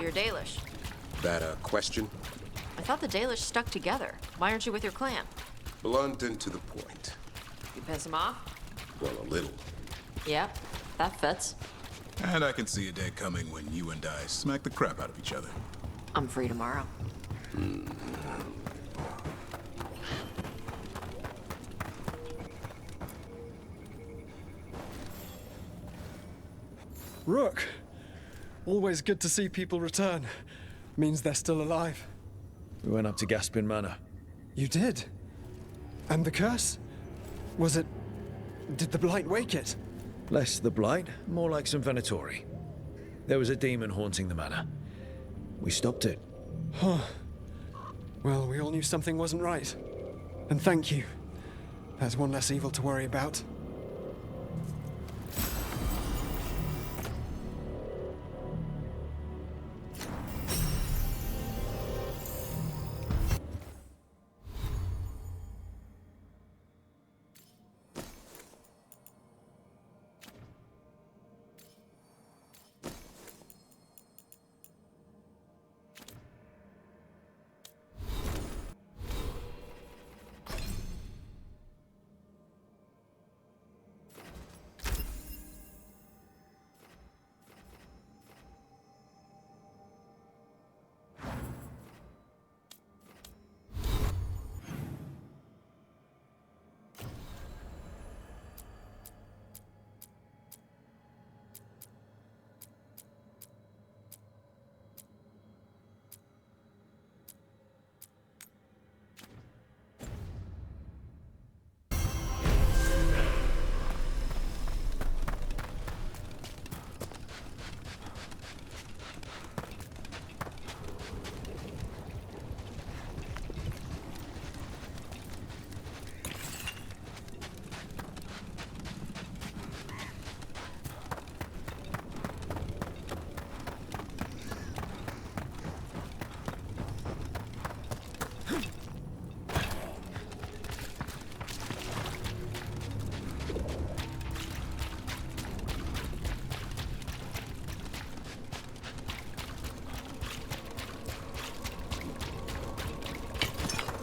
your Dalish. That a question? I thought the Dalish stuck together. Why aren't you with your clan? Blunt and to the point. You piss them off? Well, a little. Yep, that fits. And I can see a day coming when you and I smack the crap out of each other. I'm free tomorrow. Rook! Always good to see people return. Means they're still alive. We went up to Gaspin Manor. You did? And the curse? Was it... Did the blight wake it? Less the blight, more like some Venatori. There was a demon haunting the manor. We stopped it. Huh. Well, we all knew something wasn't right. And thank you. There's one less evil to worry about.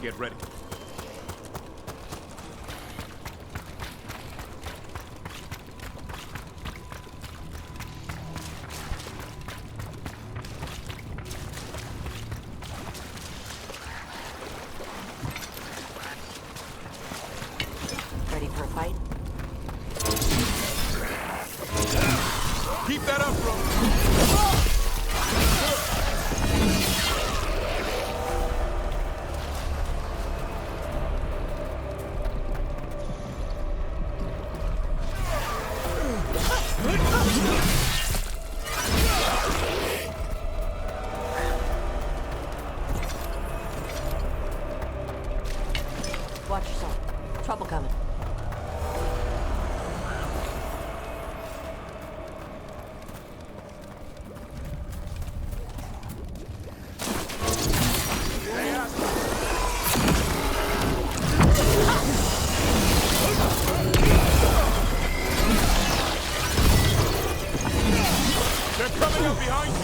Get ready. Ready for a fight? Keep that up, bro. Watch yourself. Trouble coming. They're coming up behind you.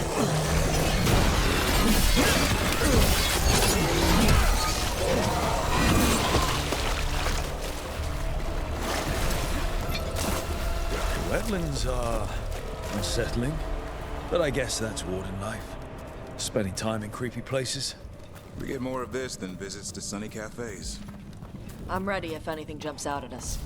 Wetlands are unsettling, but I guess that's warden life. Spending time in creepy places. We get more of this than visits to sunny cafes. I'm ready if anything jumps out at us.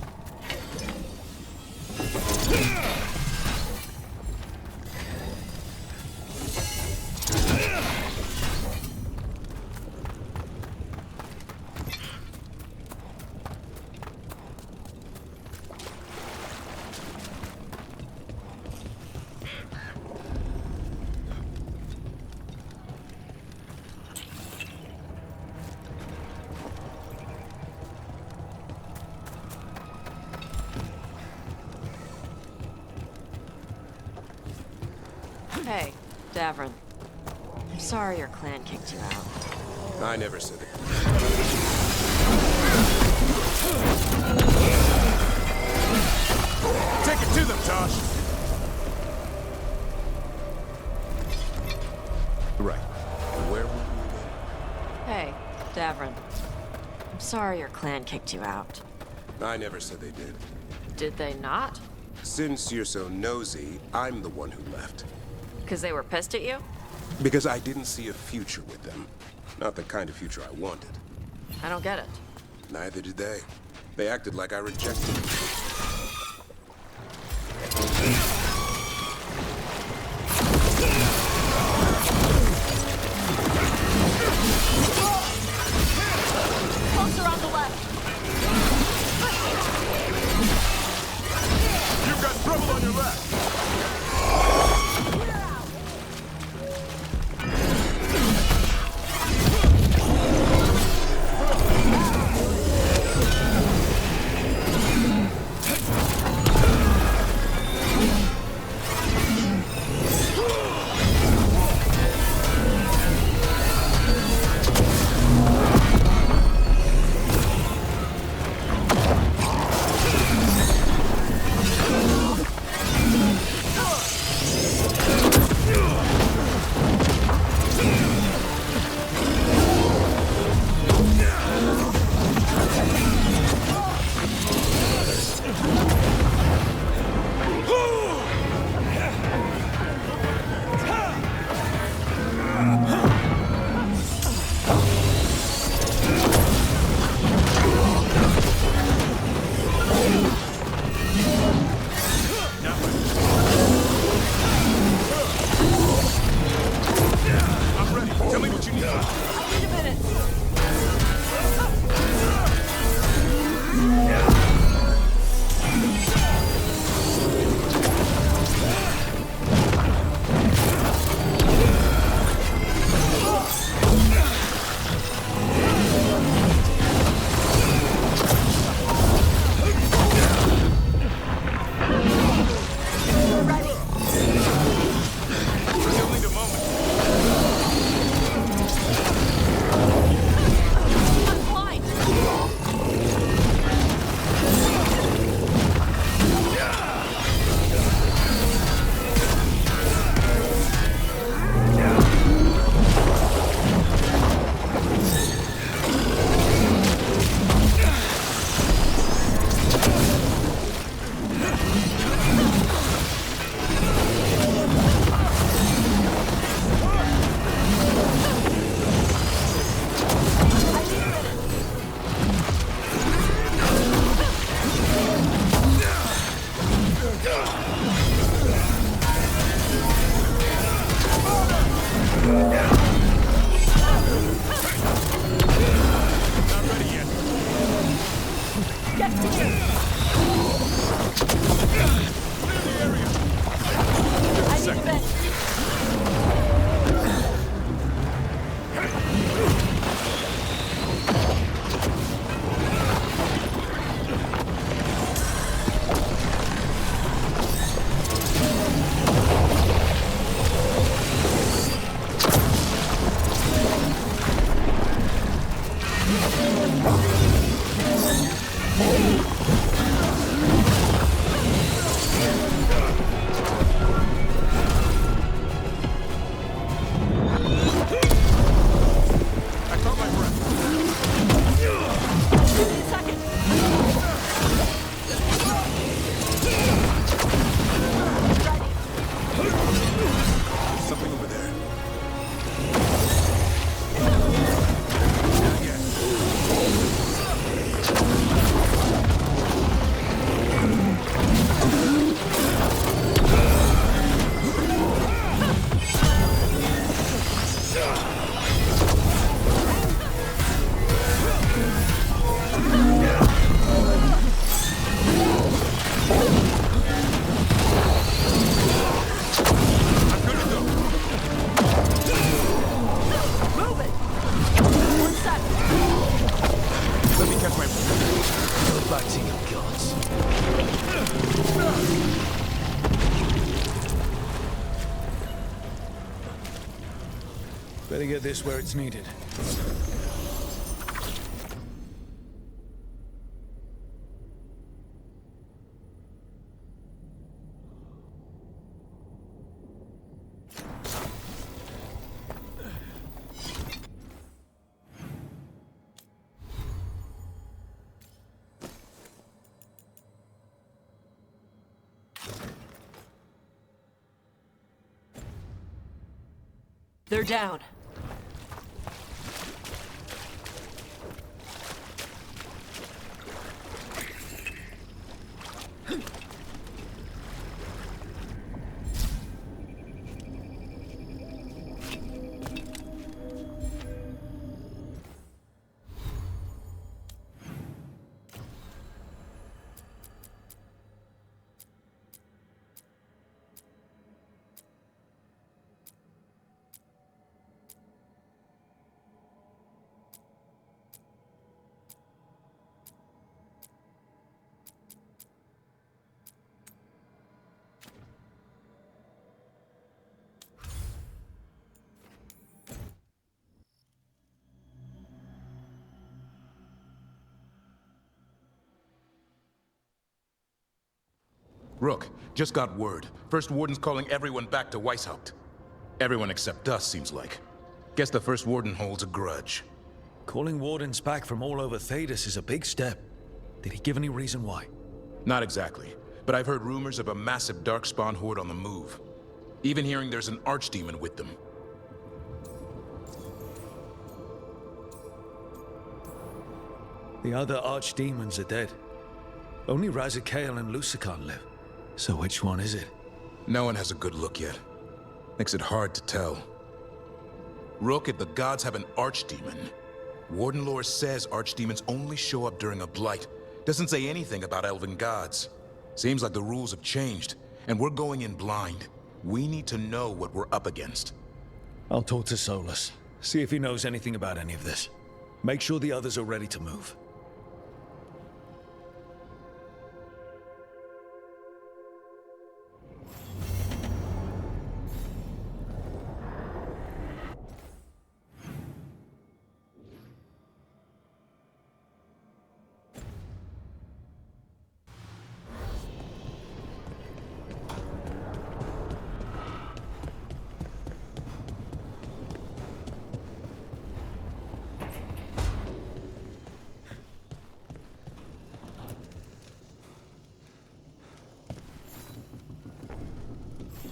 Hey, Davrin. I'm sorry your clan kicked you out. I never said it. Take it to them, Tosh. sorry your clan kicked you out. I never said they did. Did they not? Since you're so nosy, I'm the one who left. Because they were pissed at you? Because I didn't see a future with them. Not the kind of future I wanted. I don't get it. Neither did they. They acted like I rejected them. Closer on the left. You've got trouble on your left! Better get this where it's needed. They're down. Rook, just got word. First Warden's calling everyone back to Weishaupt. Everyone except us, seems like. Guess the First Warden holds a grudge. Calling Wardens back from all over Thedas is a big step. Did he give any reason why? Not exactly, but I've heard rumors of a massive Darkspawn horde on the move. Even hearing there's an archdemon with them. The other archdemons are dead. Only Razikael and Lucican live. So which one is it? No one has a good look yet. Makes it hard to tell. Rook, if the gods have an archdemon, Warden lore says archdemons only show up during a blight. Doesn't say anything about elven gods. Seems like the rules have changed, and we're going in blind. We need to know what we're up against. I'll talk to Solus. See if he knows anything about any of this. Make sure the others are ready to move.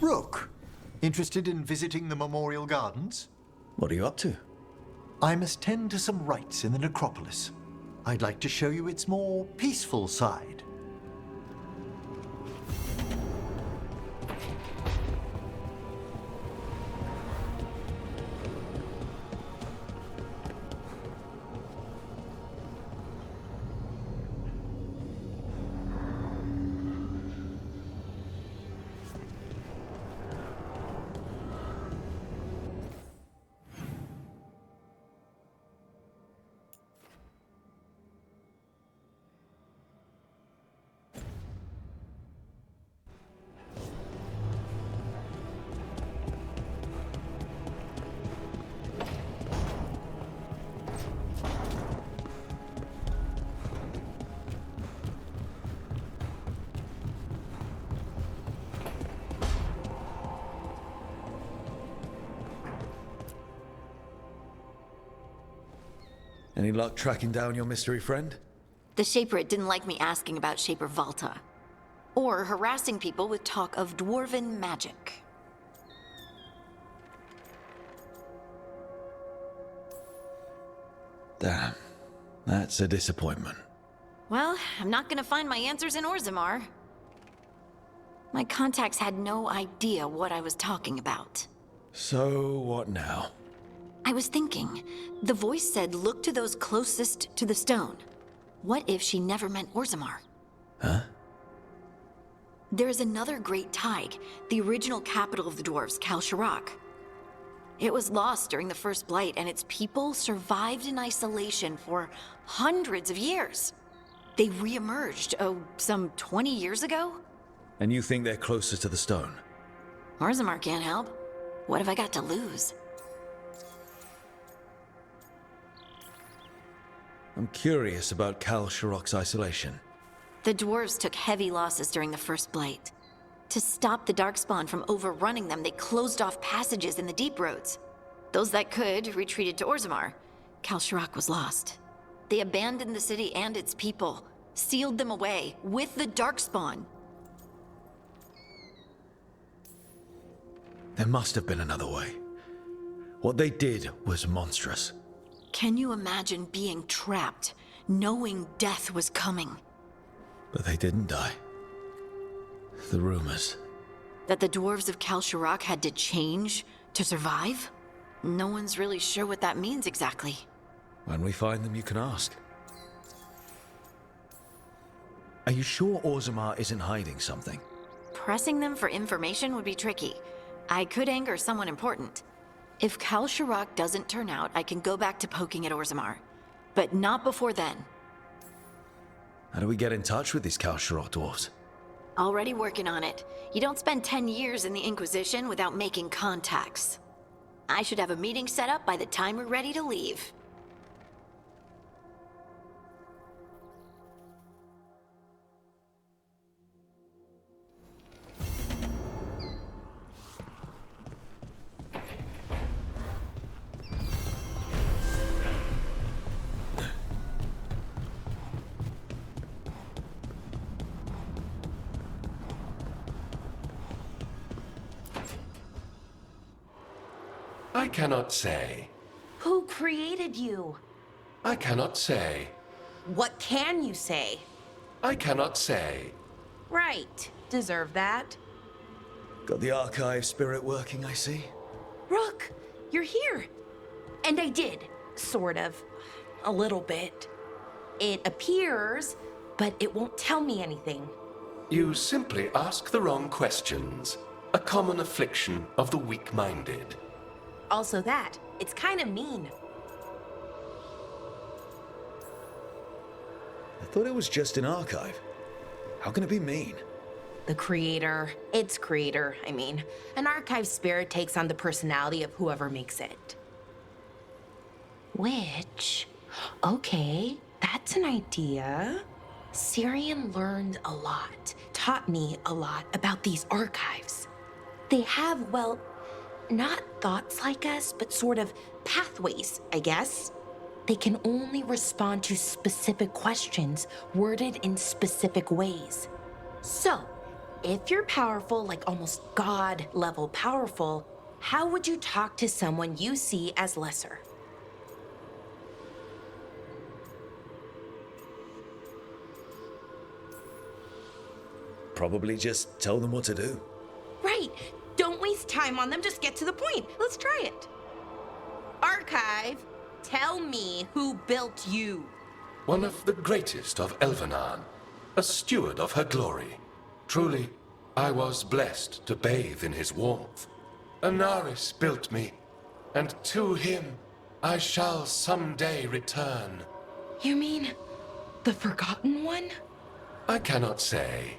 Rook, interested in visiting the Memorial Gardens? What are you up to? I must tend to some rites in the necropolis. I'd like to show you its more peaceful side. Any luck tracking down your mystery friend? The Shaper didn't like me asking about Shaper Valta, or harassing people with talk of dwarven magic. Damn, that's a disappointment. Well, I'm not gonna find my answers in Orzammar. My contacts had no idea what I was talking about. So, what now? I was thinking, the voice said look to those closest to the stone. What if she never meant Orzammar? Huh? There is another great Tig, the original capital of the dwarves, Kalsharak. It was lost during the First Blight, and its people survived in isolation for hundreds of years. They re-emerged, some 20 years ago? And you think they're closer to the stone? Orzammar can't help. What have I got to lose? I'm curious about Kalsharak's isolation. The dwarves took heavy losses during the First Blight. To stop the Darkspawn from overrunning them, they closed off passages in the deep roads. Those that could retreated to Orzammar. Kalsharak was lost. They abandoned the city and its people, sealed them away with the Darkspawn. There must have been another way. What they did was monstrous. Can you imagine being trapped, knowing death was coming? But they didn't die. The rumors. That the dwarves of Kalsharak had to change to survive? No one's really sure what that means exactly. When we find them, you can ask. Are you sure Orzammar isn't hiding something? Pressing them for information would be tricky. I could anger someone important. If Kalsharak doesn't turn out, I can go back to poking at Orzammar. But not before then. How do we get in touch with these Kalsharak dwarves? Already working on it. You don't spend 10 years in the Inquisition without making contacts. I should have a meeting set up by the time we're ready to leave. I cannot say. Who created you? I cannot say. What can you say? I cannot say. Right. Deserve that. Got the archive spirit working, I see. Rook, you're here. And I did. Sort of. A little bit. It appears, but it won't tell me anything. You simply ask the wrong questions. A common affliction of the weak-minded. Also that. It's kind of mean. I thought it was just an archive. How can it be mean? The creator, its creator, I mean. An archive spirit takes on the personality of whoever makes it. Which, okay, that's an idea. Syrian learned a lot, taught me a lot about these archives. They have, well, not thoughts like us, but sort of pathways, I guess. They can only respond to specific questions worded in specific ways. So, if you're powerful, like almost God-level powerful, how would you talk to someone you see as lesser? Probably just tell them what to do. Right. Don't waste time on them, just get to the point. Let's try it. Archive, tell me who built you. One of the greatest of Elvenan, a steward of her glory. Truly, I was blessed to bathe in his warmth. Anaris built me, and to him I shall someday return. You mean the Forgotten One? I cannot say.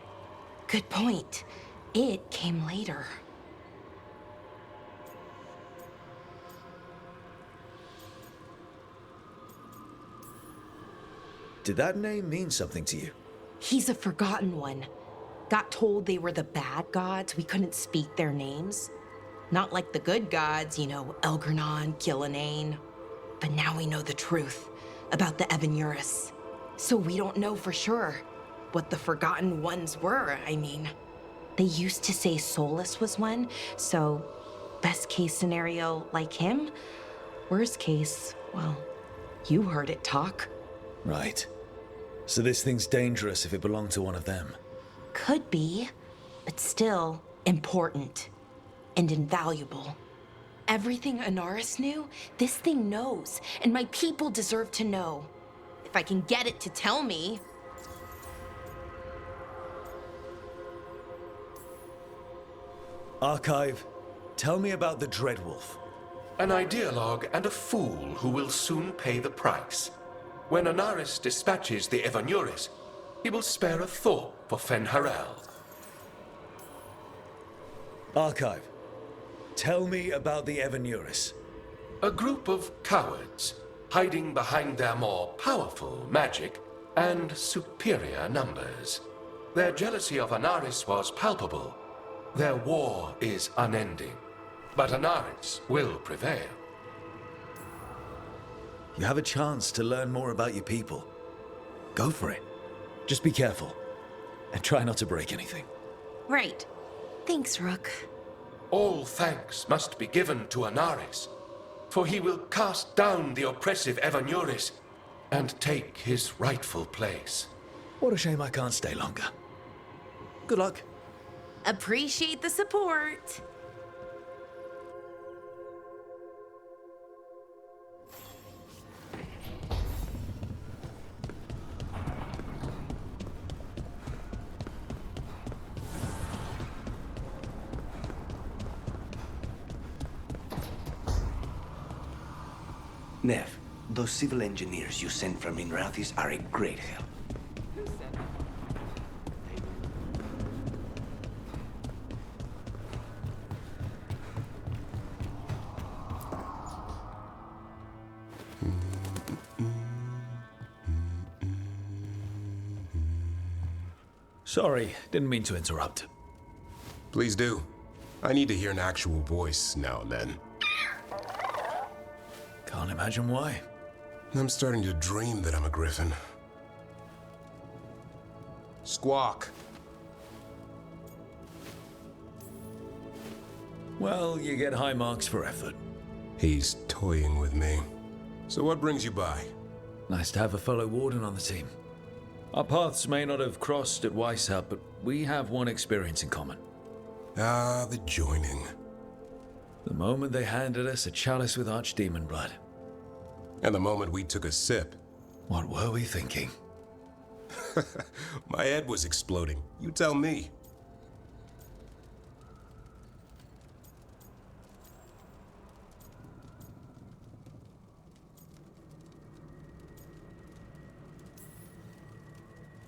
Good point. It came later. Did that name mean something to you? He's a Forgotten One. Got told they were the bad gods, we couldn't speak their names. Not like the good gods, you know, Elgernon, Gillenane. But now we know the truth about the Evanuris. So we don't know for sure what the Forgotten Ones were, I mean. They used to say Solus was one, so best case scenario like him. Worst case, well, you heard it talk. Right. So this thing's dangerous if it belonged to one of them. Could be, but still important and invaluable. Everything Anaris knew, this thing knows, and my people deserve to know. If I can get it to tell me. Archive, tell me about the Dreadwolf. An ideologue and a fool who will soon pay the price. When Anaris dispatches the Evanuris, he will spare a thought for Fen'Harel. Archive, tell me about the Evanuris. A group of cowards, hiding behind their more powerful magic and superior numbers. Their jealousy of Anaris was palpable. Their war is unending, but Anaris will prevail. You have a chance to learn more about your people. Go for it. Just be careful, and try not to break anything. Right. Thanks, Rook. All thanks must be given to Anaris. for he will cast down the oppressive Evanuris and take his rightful place. What a shame I can't stay longer. Good luck. Appreciate the support. Nev, those civil engineers you sent from Inrathis are a great help. Sorry, didn't mean to interrupt. Please do. I need to hear an actual voice now and then. Can't imagine why. I'm starting to dream that I'm a griffin. Squawk. Well, you get high marks for effort. He's toying with me. So what brings you by? Nice to have a fellow warden on the team. Our paths may not have crossed at Weishaupt, but we have one experience in common. Ah, the joining. The moment they handed us a chalice with archdemon blood. And the moment we took a sip. What were we thinking? My head was exploding. You tell me.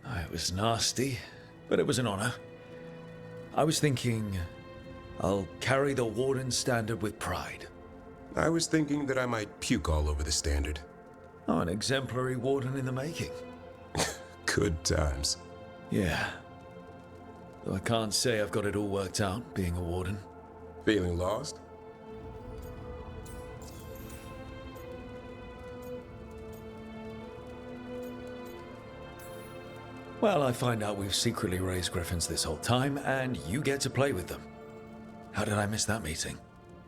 It was nasty, but it was an honor. I was thinking, I'll carry the warden's standard with pride. I was thinking that I might puke all over the standard. Oh, an exemplary warden in the making. Good times. Yeah. Though I can't say I've got it all worked out, being a warden. Feeling lost? Well, I find out we've secretly raised griffins this whole time, and you get to play with them. How did I miss that meeting?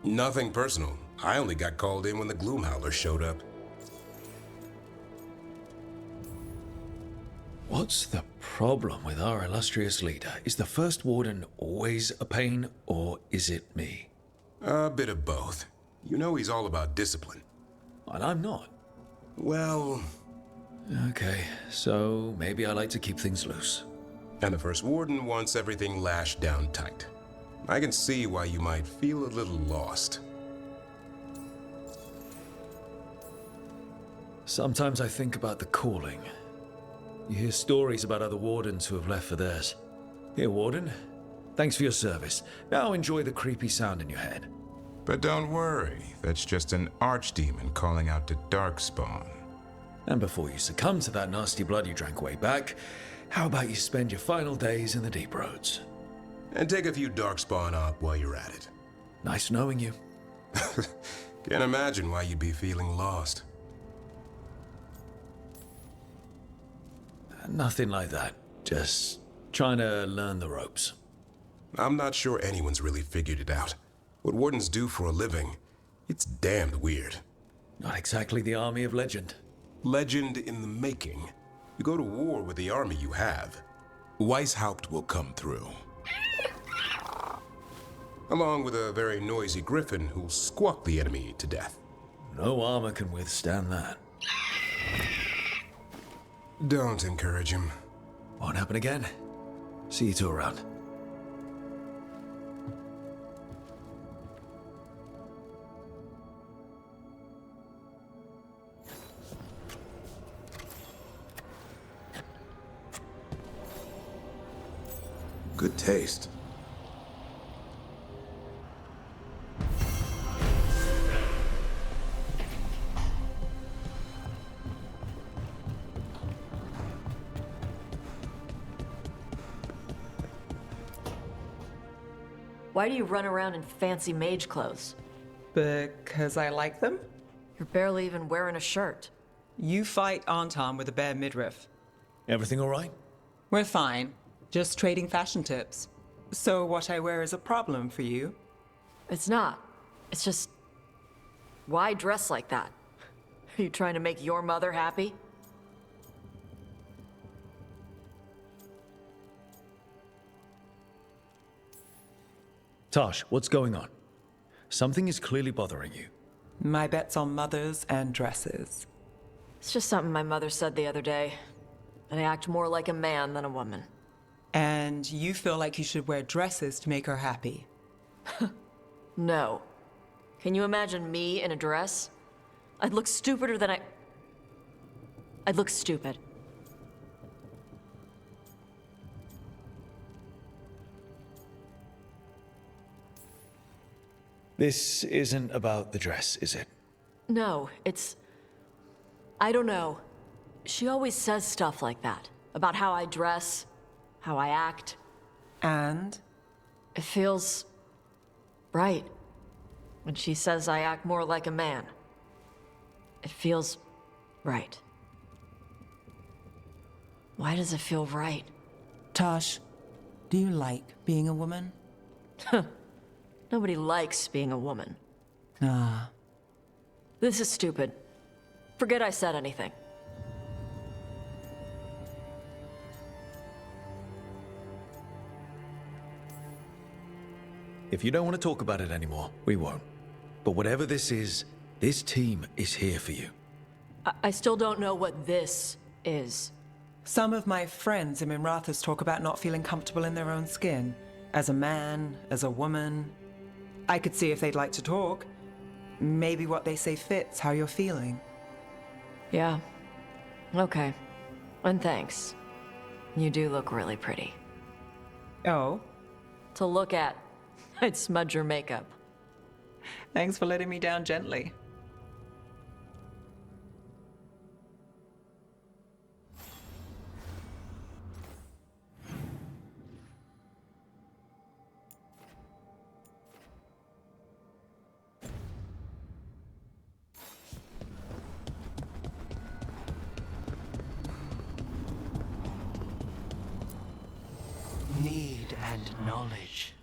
Nothing personal. I only got called in when the Gloomhowler showed up. What's the problem with our illustrious leader? Is the first warden always a pain, or is it me? A bit of both. You know he's all about discipline. And I'm not. Well... Okay, so maybe I like to keep things loose. And the first warden wants everything lashed down tight. I can see why you might feel a little lost. Sometimes I think about the calling. You hear stories about other wardens who have left for theirs. Here, warden. Thanks for your service. Now enjoy the creepy sound in your head. But don't worry, that's just an archdemon calling out to Darkspawn. And before you succumb to that nasty blood you drank way back, how about you spend your final days in the deep roads? And take a few Darkspawn up while you're at it. Nice knowing you. Can't imagine why you'd be feeling lost. Nothing like that. Just trying to learn the ropes. I'm not sure anyone's really figured it out. What wardens do for a living, it's damned weird. Not exactly the army of legend. Legend in the making. You go to war with the army you have. Weishaupt will come through. Along with a very noisy griffin who'll squawk the enemy to death. No armor can withstand that. Don't encourage him. Won't happen again. See you two around. Good taste. Why do you run around in fancy mage clothes? Because I like them? You're barely even wearing a shirt. You fight Anton with a bare midriff. Everything all right? We're fine. Just trading fashion tips. So what I wear is a problem for you? It's not. It's just... Why dress like that? Are you trying to make your mother happy? Tosh, what's going on? Something is clearly bothering you. My bet's on mothers and dresses. It's just something my mother said the other day. That I act more like a man than a woman. And you feel like you should wear dresses to make her happy. No. Can you imagine me in a dress? I'd look stupider than I'd look stupid. This isn't about the dress, is it? No, it's... I don't know. She always says stuff like that. About how I dress, how I act. And? It feels... right. When she says I act more like a man. It feels... right. Why does it feel right? Tosh, do you like being a woman? Nobody likes being a woman. Ah. This is stupid. Forget I said anything. If you don't want to talk about it anymore, we won't. But whatever this is, this team is here for you. I still don't know what this is. Some of my friends in Minrathous talk about not feeling comfortable in their own skin. As a man, as a woman. I could see if they'd like to talk. Maybe what they say fits how you're feeling. Yeah. Okay. And thanks. You do look really pretty. Oh? To look at. I'd smudge your makeup. Thanks for letting me down gently. Need and knowledge.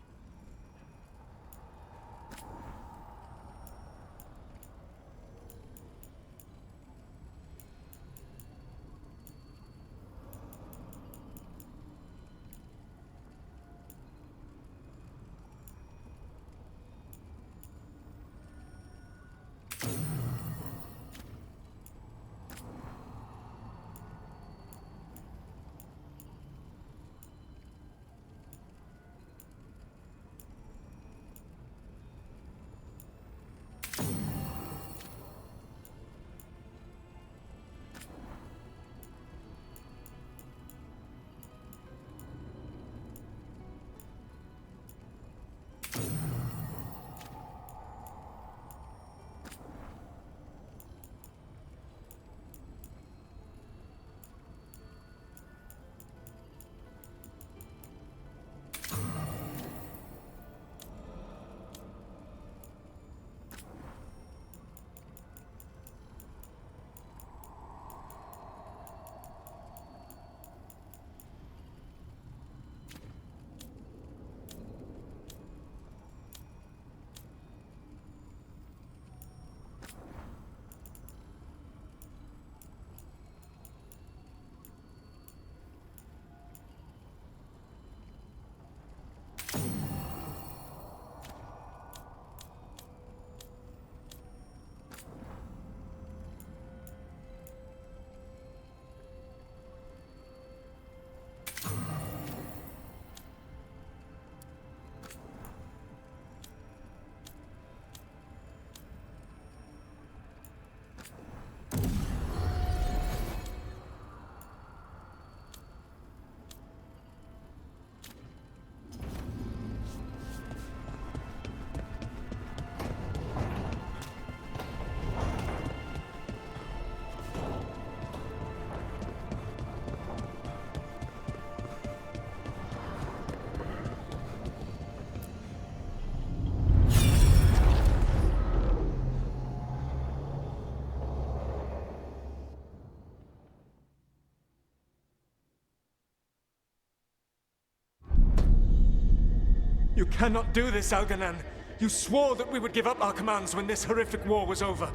You cannot do this, Algernon. You swore that we would give up our commands when this horrific war was over.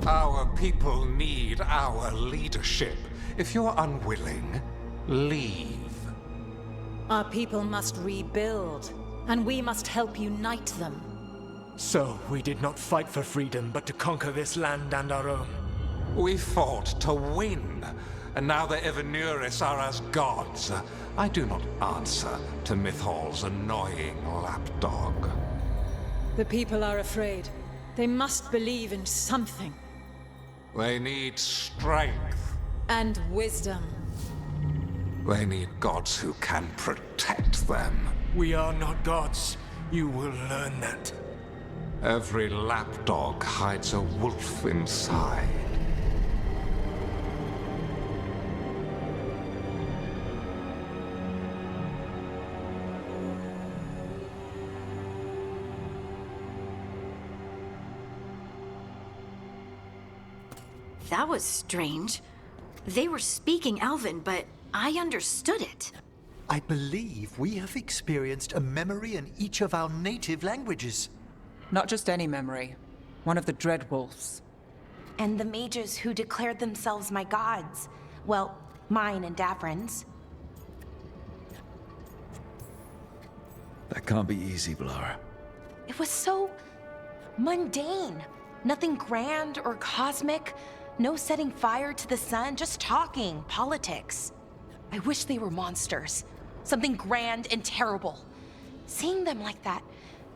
Our people need our leadership. If you're unwilling, leave. Our people must rebuild, and we must help unite them. So, we did not fight for freedom, but to conquer this land and our own. We fought to win, and now the Evenuris are as gods. I do not answer to Mythal's annoying lapdog. The people are afraid. They must believe in something. They need strength. And wisdom. They need gods who can protect them. We are not gods. You will learn that. Every lapdog hides a wolf inside. That was strange. They were speaking Elven, but I understood it. I believe we have experienced a memory in each of our native languages. Not just any memory. One of the Dreadwolves. And the mages who declared themselves my gods. Well, mine and Davrin's. That can't be easy, Blara. It was so mundane. Nothing grand or cosmic. No setting fire to the sun, just talking, politics. I wish they were monsters. Something grand and terrible. Seeing them like that,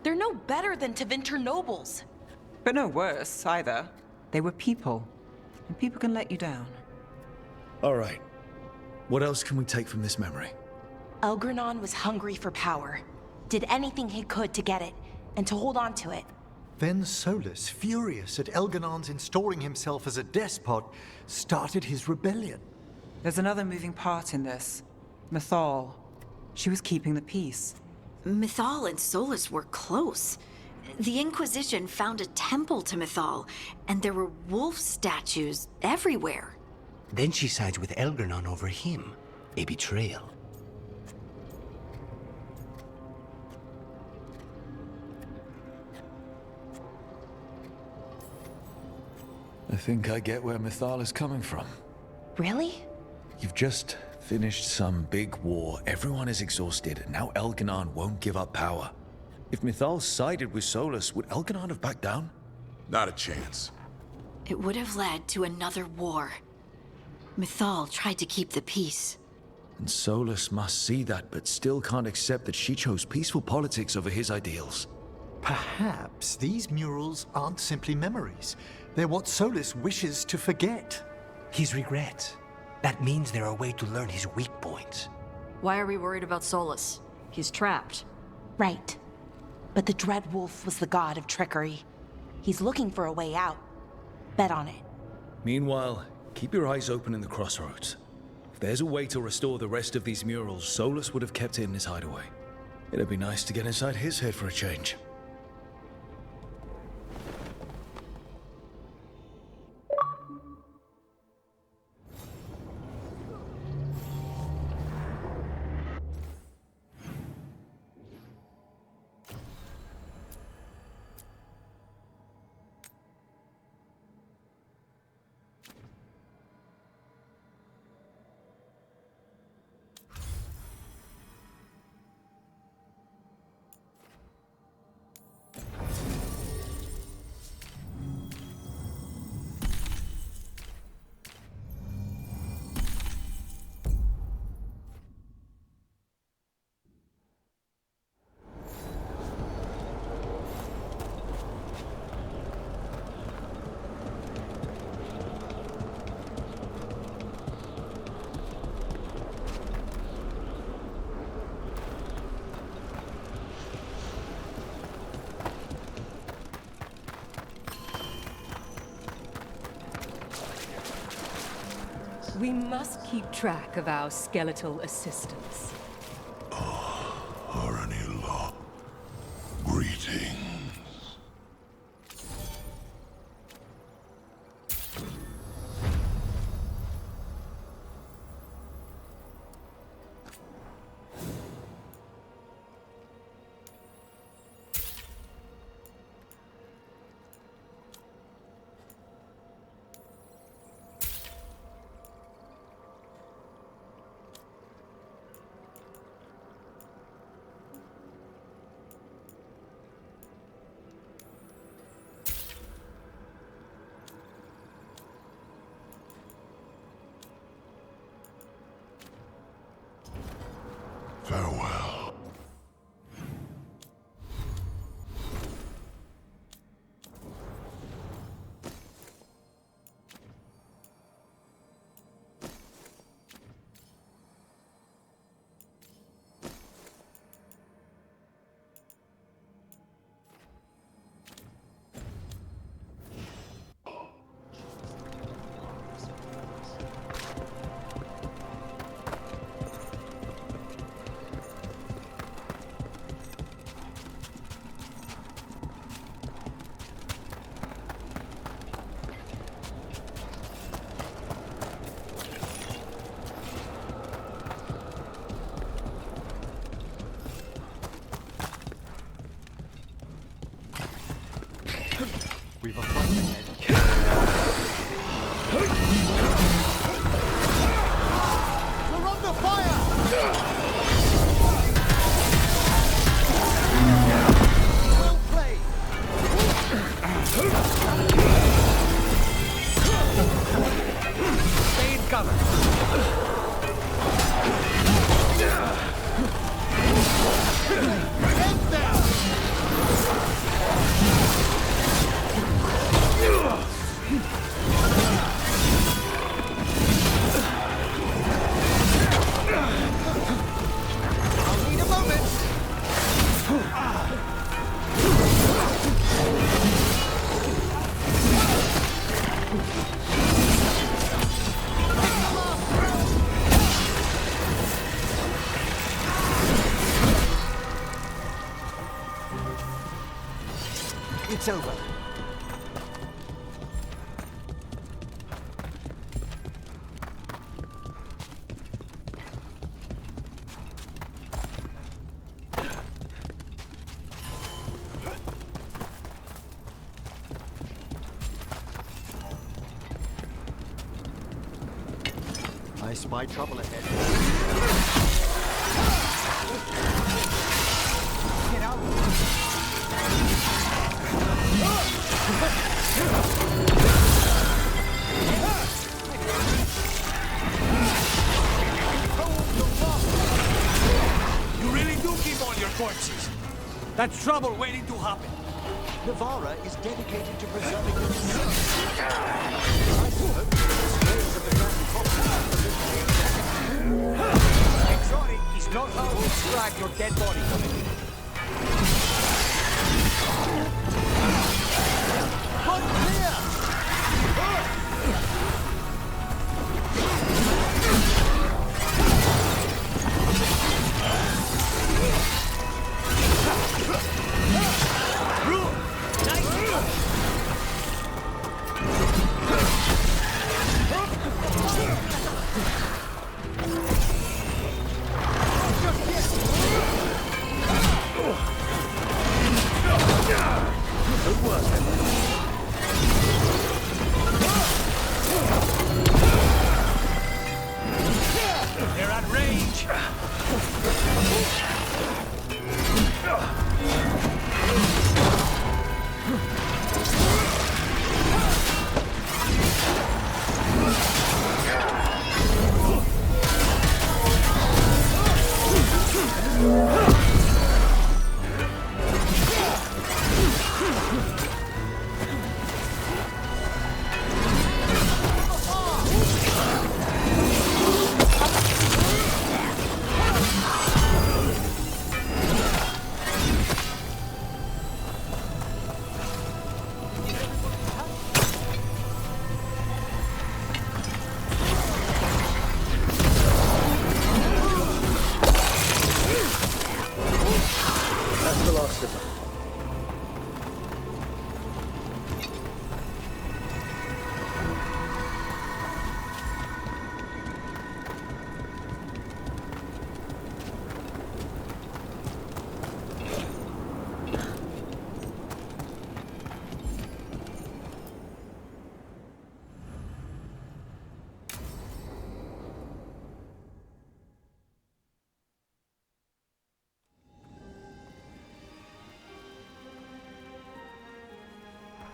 they're no better than Tevinter nobles. But no worse, either. They were people. And people can let you down. All right. What else can we take from this memory? Elgranon was hungry for power. Did anything he could to get it, and to hold on to it. Then Solus, furious at Elganon's installing himself as a despot, started his rebellion. There's another moving part in this. Mythal. She was keeping the peace. Mythal and Solus were close. The Inquisition found a temple to Mythal, and there were wolf statues everywhere. Then she sides with Elgranon over him. A betrayal. I think I get where Mythal is coming from. Really? You've just finished some big war. Everyone is exhausted, and now Elganon won't give up power. If Mythal sided with Solus, would Elganon have backed down? Not a chance. It would have led to another war. Mythal tried to keep the peace. And Solus must see that, but still can't accept that she chose peaceful politics over his ideals. Perhaps these murals aren't simply memories. They're what Solus wishes to forget. His regrets. That means they're a way to learn his weak points. Why are we worried about Solus? He's trapped. Right. But the Dreadwolf was the god of trickery. He's looking for a way out. Bet on it. Meanwhile, keep your eyes open in the crossroads. If there's a way to restore the rest of these murals, Solus would have kept it in his hideaway. It'd be nice to get inside his head for a change. We must keep track of our skeletal assistants. Aranila. Greetings. Farewell. We've a fight ahead. We're under fire! Well played! Stay in cover. Head down! I'll need a moment. It's over. I spy trouble ahead. Get out! You really do keep all your corpses. That's trouble waiting to happen. Navarra is dedicated to preserving the I hope the slaves of the Grand I'm sorry, it's not how to extract your dead body from it. Run clear! They're at range. That's the last of them.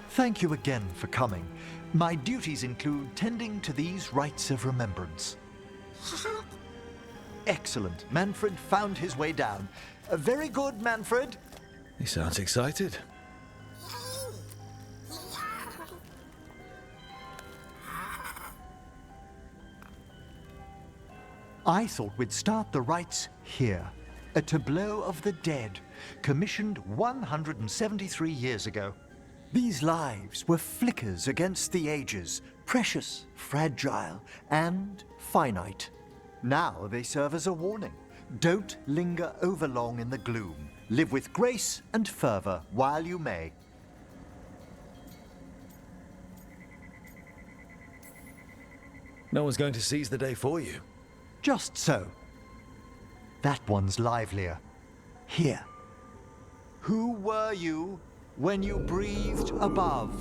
Thank you again for coming. My duties include tending to these rites of remembrance. Excellent. Manfred found his way down. Very good, Manfred. He sounds excited. I thought we'd start the rites here. A tableau of the dead, commissioned 173 years ago. These lives were flickers against the ages, precious, fragile, and finite. Now they serve as a warning. Don't linger overlong in the gloom. Live with grace and fervor while you may. No one's going to seize the day for you. Just so. That one's livelier. Here. Who were you when you breathed above?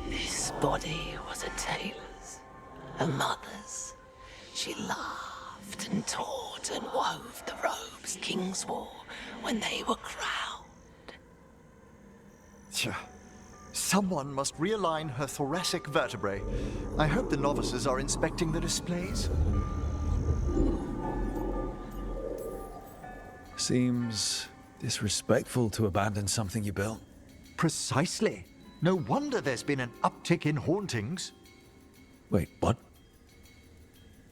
This body was a tailor's, a mother's. She laughed and taught and wove the robes kings wore when they were crowned. Tja. Someone must realign her thoracic vertebrae. I hope the novices are inspecting the displays. Seems disrespectful to abandon something you built. Precisely. No wonder there's been an uptick in hauntings. Wait, what?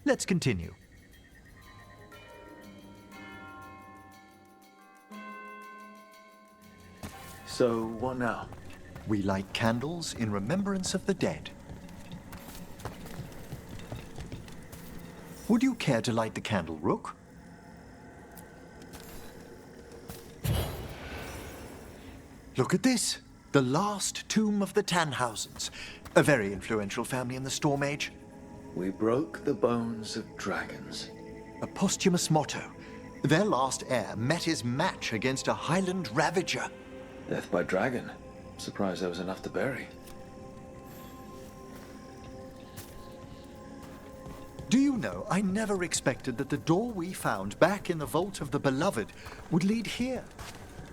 Let's continue. So, what now? We light candles in remembrance of the dead. Would you care to light the candle, Rook? Look at this. The last tomb of the Tannhausens. A very influential family in the Storm Age. We broke the bones of dragons. A posthumous motto. Their last heir met his match against a Highland Ravager. Death by dragon. Surprised there was enough to bury. Do you know, I never expected that the door we found back in the Vault of the Beloved would lead here.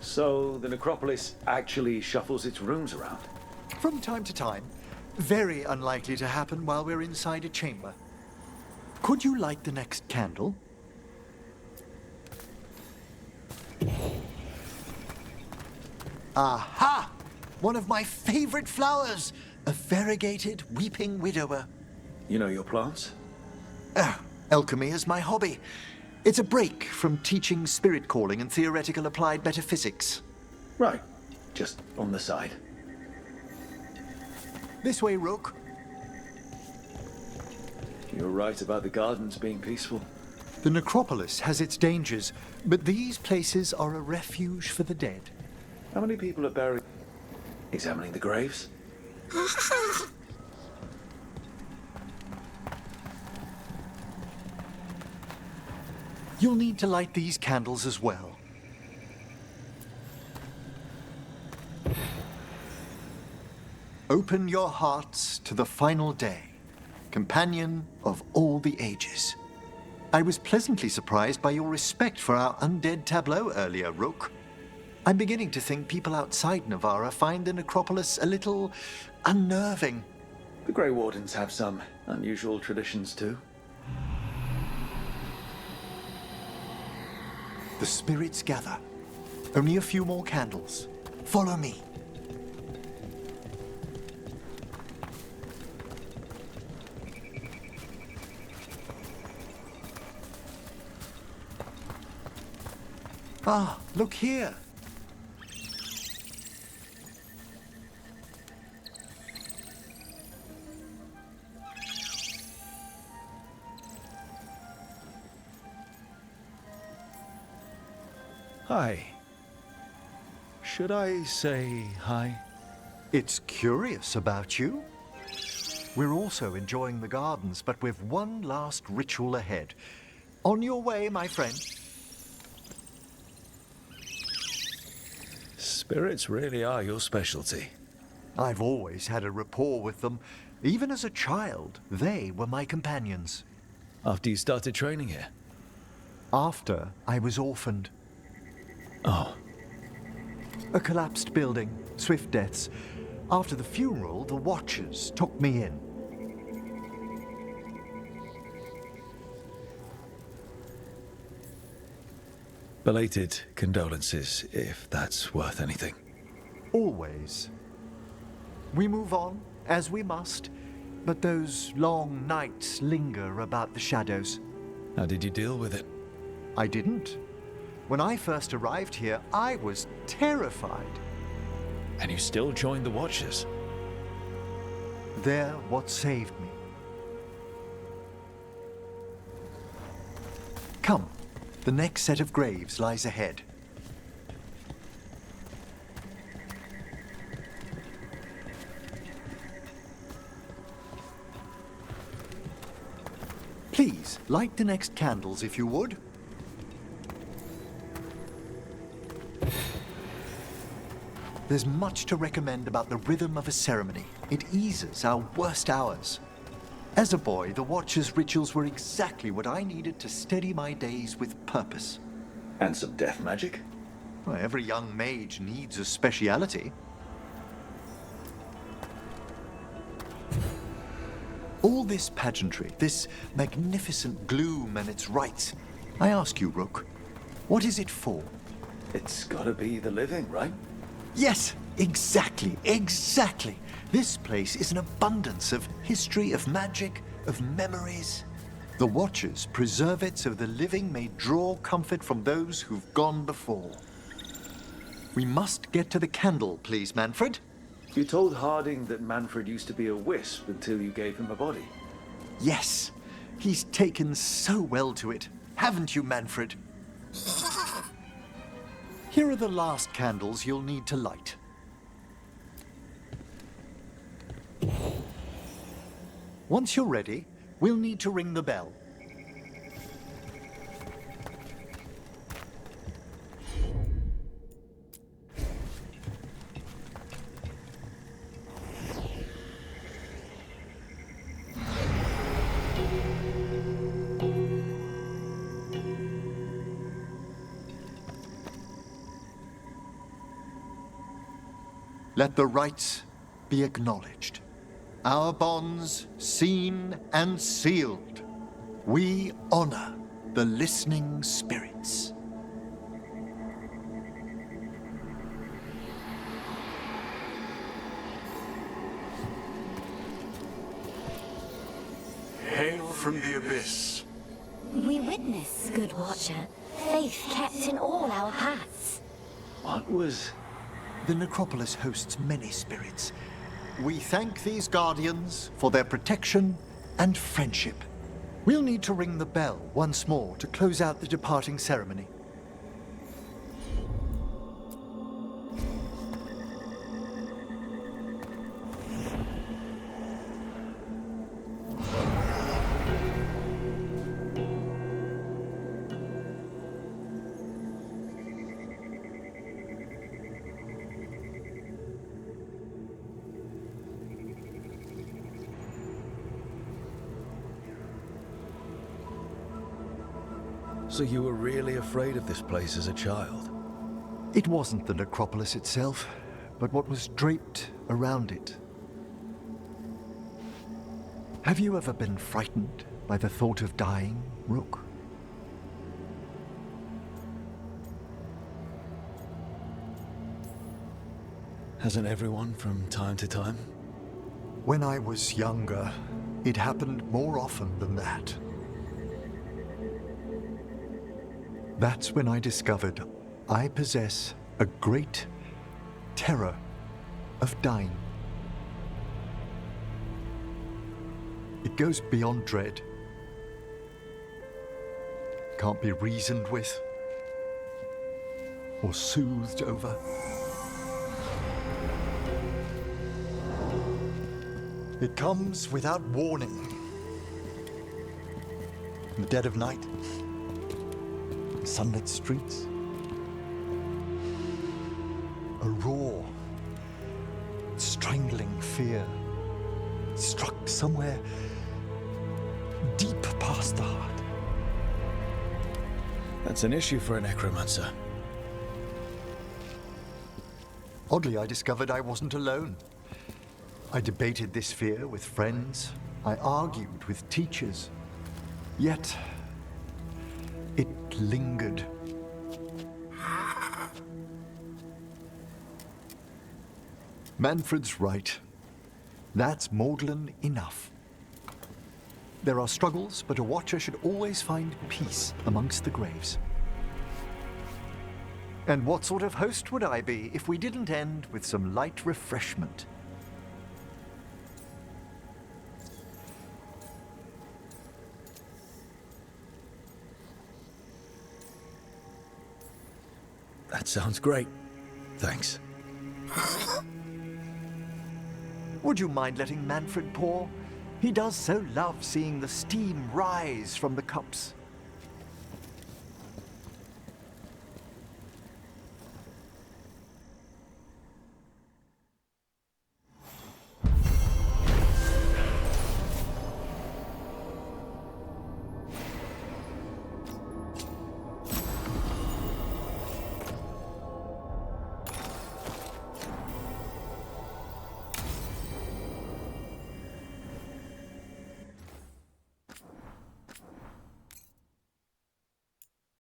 So, the necropolis actually shuffles its rooms around? From time to time. Very unlikely to happen while we're inside a chamber. Could you light the next candle? Aha! One of my favorite flowers! A variegated weeping widower. You know your plants? Alchemy is my hobby. It's a break from teaching spirit calling and theoretical applied metaphysics. Right. Just on the side. This way, Rook. You're right about the gardens being peaceful. The necropolis has its dangers, but these places are a refuge for the dead. How many people are buried? Examining the graves? You'll need to light these candles as well. Open your hearts to the final day, companion of all the ages. I was pleasantly surprised by your respect for our undead tableau earlier, Rook. I'm beginning to think people outside Navarra find the necropolis a little unnerving. The Grey Wardens have some unusual traditions too. The spirits gather. Only a few more candles. Follow me. Ah, look here. Hi. Should I say hi? It's curious about you. We're also enjoying the gardens, but with one last ritual ahead. On your way, my friend. Spirits really are your specialty. I've always had a rapport with them. Even as a child, they were my companions. After you started training here? After I was orphaned. Oh. A collapsed building, swift deaths. After the funeral, the Watchers took me in. Belated condolences, if that's worth anything. Always. We move on, as we must, but those long nights linger about the shadows. How did you deal with it? I didn't. When I first arrived here, I was terrified. And you still joined the Watchers? They're what saved me. Come, the next set of graves lies ahead. Please, light the next candles if you would. There's much to recommend about the rhythm of a ceremony. It eases our worst hours. As a boy, the Watcher's rituals were exactly what I needed to steady my days with purpose. And some death magic? Well, every young mage needs a speciality. All this pageantry, this magnificent gloom and its rites. I ask you, Rook, what is it for? It's gotta be the living, right? Yes, exactly, exactly. This place is an abundance of history, of magic, of memories. The Watchers preserve it so the living may draw comfort from those who've gone before. We must get to the candle, please, Manfred. You told Harding that Manfred used to be a wisp until you gave him a body. Yes, he's taken so well to it. Haven't you, Manfred? Here are the last candles you'll need to light. Once you're ready, we'll need to ring the bell. Let the rites be acknowledged. Our bonds seen and sealed. We honor the listening spirits. Hail from the abyss. We witness, good Watcher, faith kept in all our paths. What was... The necropolis hosts many spirits. We thank these guardians for their protection and friendship. We'll need to ring the bell once more to close out the departing ceremony. So you were really afraid of this place as a child? It wasn't the necropolis itself, but what was draped around it. Have you ever been frightened by the thought of dying, Rook? Hasn't everyone from time to time? When I was younger, it happened more often than that. That's when I discovered I possess a great terror of dying. It goes beyond dread. Can't be reasoned with or soothed over. It comes without warning. In the dead of night, sunlit streets, a raw, strangling fear struck somewhere deep past the heart. That's an issue for a necromancer. Oddly, I discovered I wasn't alone. I debated this fear with friends. I argued with teachers. Yet, it lingered. Manfred's right. That's maudlin enough. There are struggles, but a watcher should always find peace amongst the graves. And what sort of host would I be if we didn't end with some light refreshment? That sounds great. Thanks. Would you mind letting Manfred pour? He does so love seeing the steam rise from the cups.